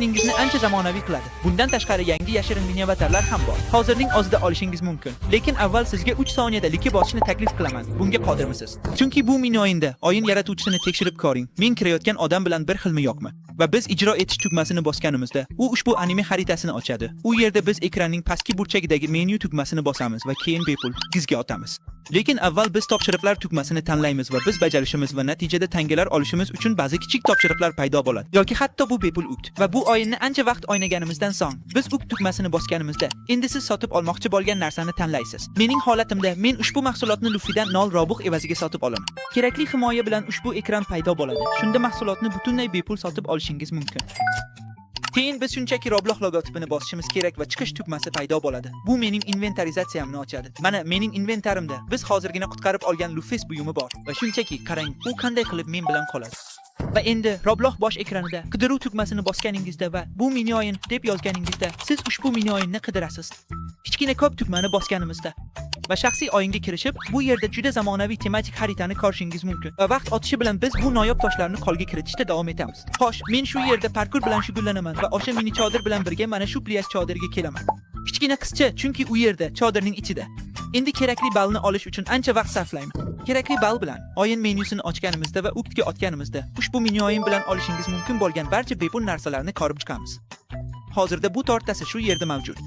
skiningizni ancha zamonaviy qiladi. Bundan tashqari yangi yashirin miniaturlar ham bor. Hozirning o'zida olishingiz mumkin. Lekin avval sizga 3 soniyada like bosishni taklif qilaman. Bunga qodirmisiz? Chunki bu mini o'yinda o'yin yaratuvchisini tekshirib ko'ring. Men kirayotgan odam bilan bir xilmi yo'qmi? Va biz ijro etish tugmasini bosganimizda, u ushbu anime xaritasini ochadi. U yerda biz ekranning pastki burchagidagi menu tugmasini bosamiz va keyin bepul gizga otamiz. Lekin avval biz topshiriqlar tugmasini tanlaymiz va biz bajarishimiz va natijada tangalar olishimiz uchun ba'zi kichik topshiriqlar paydo bo'ladi. Yoki hatto bu bepul ukt. Va bu o'yinni ancha vaqt o'ynaganimizdan so'ng, biz ukt tugmasini bosganimizda, endi siz sotib olmoqchi bo'lgan narsani tanlaysiz. Mening holatimda men ushbu mahsulotni Luffydan 0 robux evaziga sotib olaman. Kerakli himoya bilan ushbu ekran paydo bo'ladi. Shunda mahsulotni butunlay bepul sotib olishingiz mumkin. Keyin biz shunchaki Roblox logotipini bosishimiz kerak va chiqish tugmasi paydo bo'ladi. Bu mening inventarizatsiyamni ochadi. Mana mening inventarimda biz hozirgina qutqarib olgan Luffy buyumi bor. Va shunchaki qarang, u qanday qilib men bilan qoladi. Va endi Roblox bosh ekranida qidiruv tugmasini bosganingizda va bu mini o'yin deb yozganingizda siz ushbu mini o'yinni qidirasiz. Kichkina ko'p tugmani bosganimizda va shaxsiy o'yinga kirishib, bu yerda juda zamonaviy tematik xaritani ko'rishingiz mumkin. Va vaqt o'tishi bilan biz bu noyob toshlarni qo'lga kiritishda davom etamiz. Xo'sh, men shu yerda parkur bilan shug'ullanaman va o'sha mini chodir bilan birga mana shu plyaj chodirga kelaman. Kichkina qizcha, chunki u yerda chodirning ichida. Endi kerakli balni olish uchun ancha vaqt sarflayman. Kerakli bal bilan o'yin menyusini ochganimizda va uktga otganimizda ushbu mini o'yin bilan olishingiz mumkin bo'lgan barcha bepul narsalarni ko'rib chiqamiz. Hozirda bu tortasi shu yerda mavjud.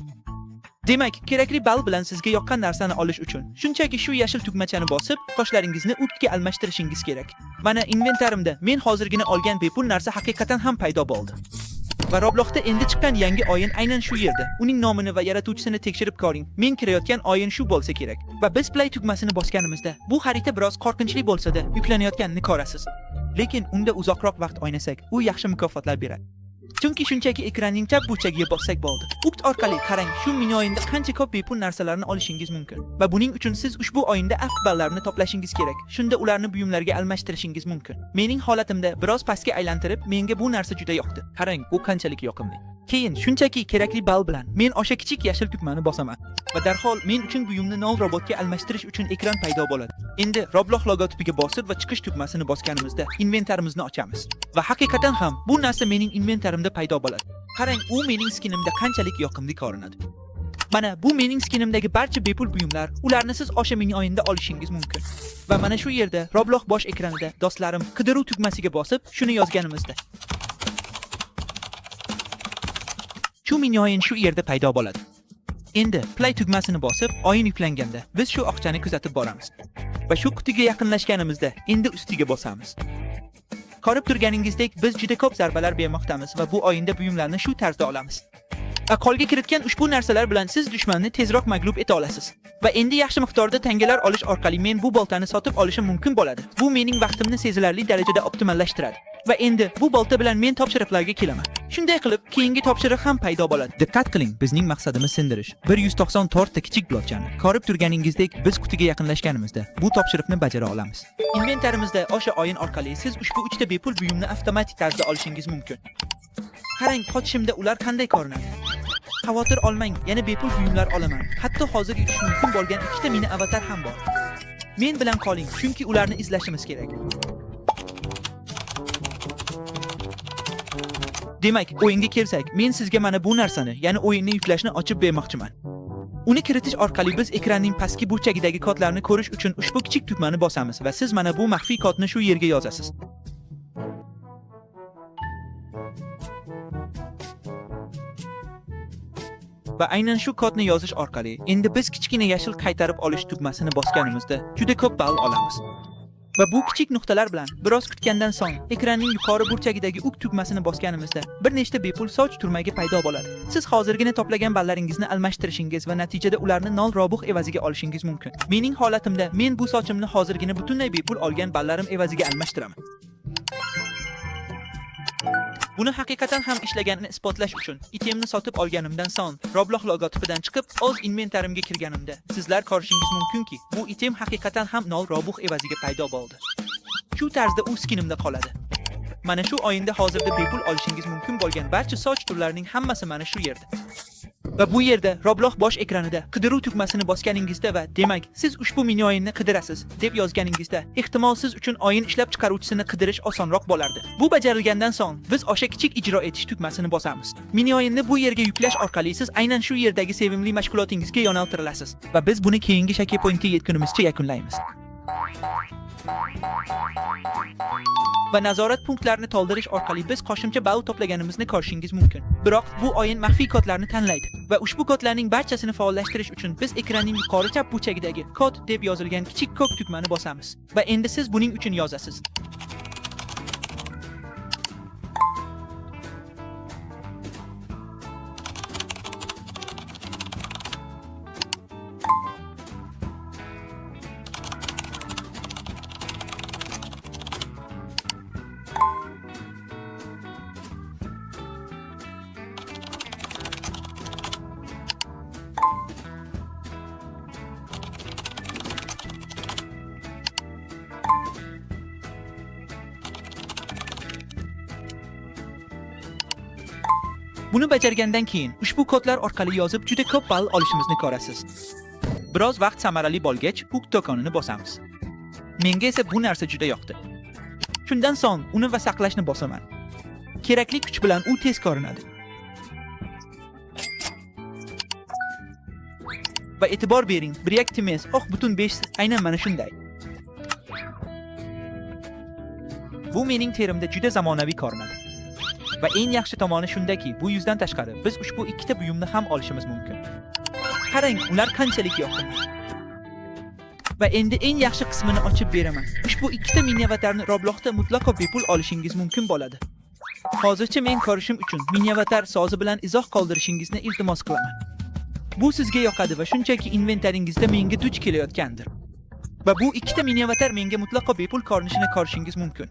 Demak, kerakli bal bilan sizga yoqqan narsani olish uchun shunchaki shu yashil tugmachani bosib, qoshlaringizni uktga almashtirishingiz kerak. Mana inventarimda men hozirgina olgan bepul narsa haqiqatan ham paydo bo'ldi. Va Robloxda endi chiqqan yangi o'yin aynan shu yerda. Uning nomini va yaratuvchisini tekshirib ko'ring. Men kirayotgan o'yin shu bo'lsa kerak. Va biz play tugmasini bosganimizda, bu xarita biroz qo'rqinchli bo'lsa-da, yuklanayotganini ko'rasiz. Lekin unda uzoqroq vaqt o'ynasak, u yaxshi mukofotlar beradi. Chunki shunchaki ekranning chap burchagiga bossak bo'ldi. Ukt orqali qarang, shu mini o'yinda qancha ko'p bepul narsalarni olishingiz mumkin. Va buning uchun siz ushbu o'yinda aft ballarni toplashingiz kerak. Shunda ularni buyumlarga almashtirishingiz mumkin. Mening holatimda biroz pastga aylantirib, menga bu narsa juda yoqdi. Qarang, bu qanchalik yoqimli. Keyin shunchaki kerakli bal bilan men o'sha kichik yashil tugmani bosaman va darhol men uchun buyumni nol robotga almashtirish uchun ekran paydo bo'ladi. Endi Roblox logotipiga bosib va chiqish tugmasini bosganimizda inventarimizni ochamiz. Va haqiqatan ham bu narsa mening inventarimda paydo bo'ladi. Qarang, u mening skinimda qanchalik yoqimli ko'rinadi. Mana bu mening skinimdagi barcha bepul buyumlar, ularni siz o'sha mini o'yinda olishingiz mumkin. Va mana shu yerda Roblox bosh ekranida do'stlarim qidiruv tugmasiga bosib, shuni yozganimizda shu mini o'yin shu yerda paydo bo'ladi. Endi play tugmasini bosib, o'yin yuklanganda biz shu oqchani kuzatib boramiz. Va shu qutiga yaqinlashganimizda endi ustiga bosamiz. Ko'rib turganingizdek, biz juda ko'p zarbalar bermoqdamiz va bu o'yinda buyumlarni shu tarzda olamiz. Va qo'lga kiritgan ushbu narsalar bilan siz dushmanni tezroq mag'lub eta olasiz. Va endi yaxshi miqdorda tangalar olish orqali men bu boltani sotib olishim mumkin bo'ladi. Bu mening vaqtimni sezilarli darajada optimallashtiradi. Va endi bu bolta bilan men topshiriqlarga kelaman. Shunday qilib, keyingi topshiriq ham paydo bo'ladi. Diqqat qiling, bizning maqsadimiz sindirish. 194 ta kichik blokchani. Ko'rib turganingizdek, biz qutiga yaqinlashganimizda bu topshiriqni bajara olamiz. Inventarimizda o'sha o'yin orqali siz ushbu 3 ta bepul buyumni avtomatik tarzda olishingiz mumkin. Qarang, qochishimda ular qanday ko'rinadi. Xavotir olmang, yana bepul buyumlar olaman. Hatto hozir yutish mumkin bo'lgan 2 ta mini avatar ham bor. Men bilan qoling, chunki ularni izlashimiz kerak. Demak, o'yinga kelsak, men sizga mana bu narsani, ya'ni o'yinni yuklashni ochib bermoqchiman. Uni kiritish orqali biz ekranning pastki burchagidagi kodlarni ko'rish uchun ushbu kichik tugmani bosamiz va siz mana bu maxfiy kodni shu yerga yozasiz. Va aynan shu kodni yozish orqali endi biz kichkina yashil qaytarib olish tugmasini bosganimizda juda ko'p ball olamiz. Va bu kichik nuqtalar bilan biroz kutgandan so'ng ekranning yuqori burchagidagi uk tugmasini bosganimizda bir nechta bepul soch turmagi paydo bo'ladi. Siz hozirgina to'plagan ballaringizni almashtirishingiz va natijada ularni 0 robux evaziga olishingiz mumkin. Mening holatimda men bu sochimni hozirgina butunlay bepul olgan ballarim evaziga almashtiraman. Buni haqiqatan ham ishlaganini isbotlash uchun itemni sotib olganimdan so'ng Roblox logotipidan chiqib o'z inventarimga kirganimda sizlar ko'rishingiz mumkinki, bu item haqiqatan ham 0 robux evaziga paydo bo'ldi. Shu tarzda u skinimda qoladi. Mana shu o'yinda hozirda bepul olishingiz mumkin bo'lgan barcha soch turlarining hammasi mana shu yerda. Va bu yerda Roblox bosh ekranida qidiruv tugmasini bosganingizda va demak, siz ushbu mini o'yinni qidirasiz deb yozganingizda, ehtimol siz uchun o'yin ishlab chiqaruvchisini qidirish osonroq bo'lardi. Bu bajarilgandan so'ng, biz o'sha kichik ijro etish tugmasini bosamiz. Mini o'yinni bu yerga yuklash orqali siz aynan shu yerdagi sevimli mashg'ulotingizga yo'naltirilasiz va biz buni keyingi shake pointga yetgunimizcha yakunlaymiz. Va nazorat punktlarini to'ldirish orqali biz qo'shimcha ball to'plaganimizni ko'rishingiz mumkin. Biroq bu o'yin maxfiy kodlarni tanlaydi va ushbu kodlarning barchasini faollashtirish uchun biz ekranning yuqori chap burchagidagi kod deb yozilgan kichik ko'k tugmani bosamiz va endi siz buning uchun yozasiz. Buni bajargandan keyin ushbu kodlar orqali yozib juda ko'p ball olishimizni ko'rasiz. Biroz vaqt samarali bo'lgach, hook tokonini bosamiz. Menga esa bu narsa juda yoqdi. Shundan so'ng uni va saqlashni bosaman. Kerakli kuch bilan u tez ko'rinadi. Va e'tibor bering, react emas, butun 5 aynan mana shunday. Bu mening terimda juda zamonaviy ko'rinadi. Va eng yaxshi tomoni shundaki, bu yuzdan tashqari biz ushbu ikkita buyumni ham olishimiz mumkin. Qarang, ular qanchalik yoqimli. Va endi eng yaxshi qismini ochib beraman. Ushbu ikkita mini avatarni Robloxda mutlaqo bepul olishingiz mumkin bo'ladi. Hozircha men ko'rishim uchun mini avatar so'zi bilan izoh qoldirishingizni iltimos qilaman. Bu sizga yoqadi va shunchaki inventaringizda menga duch kelayotgandir. Va bu ikkita mini avatar menga mutlaqo bepul ko'rinishini ko'rishingiz mumkin.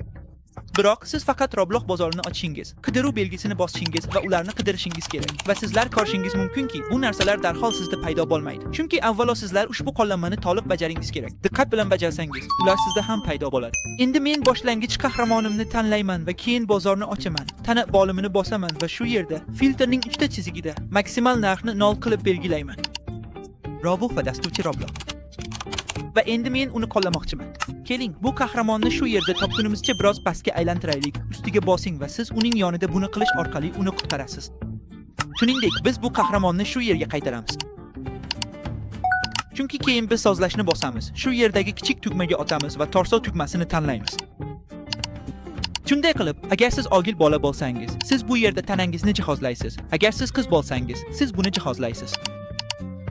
Biroq siz faqat Roblox bozorini ochishingiz, qidiruv belgisini bosishingiz va ularni qidirishingiz kerak. Va sizlar ko'rishingiz mumkinki, bu narsalar darhol sizda paydo bo'lmaydi. Chunki avvalo sizlar ushbu qo'llanmani to'liq bajaringiz kerak. Diqqat bilan bajarsangiz, ular sizda ham paydo bo'ladi. Endi men boshlang'ich qahramonimni tanlayman va keyin bozorni ochaman. Tana bolimini bosaman va shu yerda filtrning uchta chizigida maksimal narxni 0 qilib belgilayman. Robux va dasturchi Roblox. Va endi men uni qo'llamoqchiman. Keling, bu qahramonni shu yerda topgunimizcha biroz pastga aylantiraylik. Ustiga bosing va siz uning yonida buni qilish orqali uni qutqarasiz. Shuningdek, biz bu qahramonni shu yerga qaytaramiz. Chunki keyin biz sozlashni bosamiz. Shu yerdagi kichik tugmaga otamiz va torso tugmasini tanlaymiz. Shunday qilib, agar siz ogil bola bo'lsangiz, siz bu yerda tanangizni jihozlaysiz. Agar siz qiz bo'lsangiz, siz buni jihozlaysiz.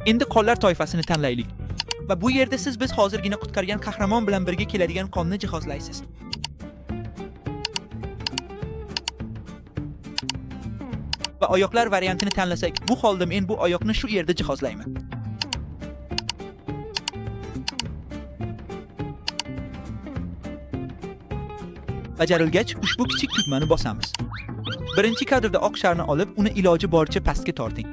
Endi qonlar toifasini tanlaylik. Va bu yerda siz biz hozirgina qutqargan qahramon bilan birga keladigan qonni jihozlaysiz. Va oyoqlar variantini tanlasak, bu holda men bu oyoqni shu yerda jihozlayman. Bajarilgach, ushbu kichik tugmani bosamiz. Birinchi kadrda oq sharni olib, uni iloji boricha pastga torting.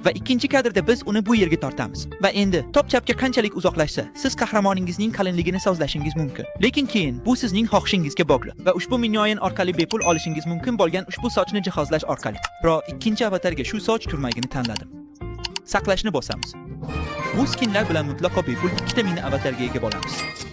Va ikkinchi kadrda biz uni bu yerga tortamiz. Va endi top chapga qanchalik uzoqlashsa, siz qahramoningizning qalinligini sozlashingiz mumkin. Lekin keyin bu sizning xohishingizga bog'liq va ushbu mini o'yin orqali bepul olishingiz mumkin bo'lgan ushbu sochni jihozlash orqali. Biroq ikkinchi avatarga shu soch turmagini tanladim. Saqlashni bosamiz. Bu skinlar bilan mutlaqo bepul ikkita mini avatarga ega bo'lamiz.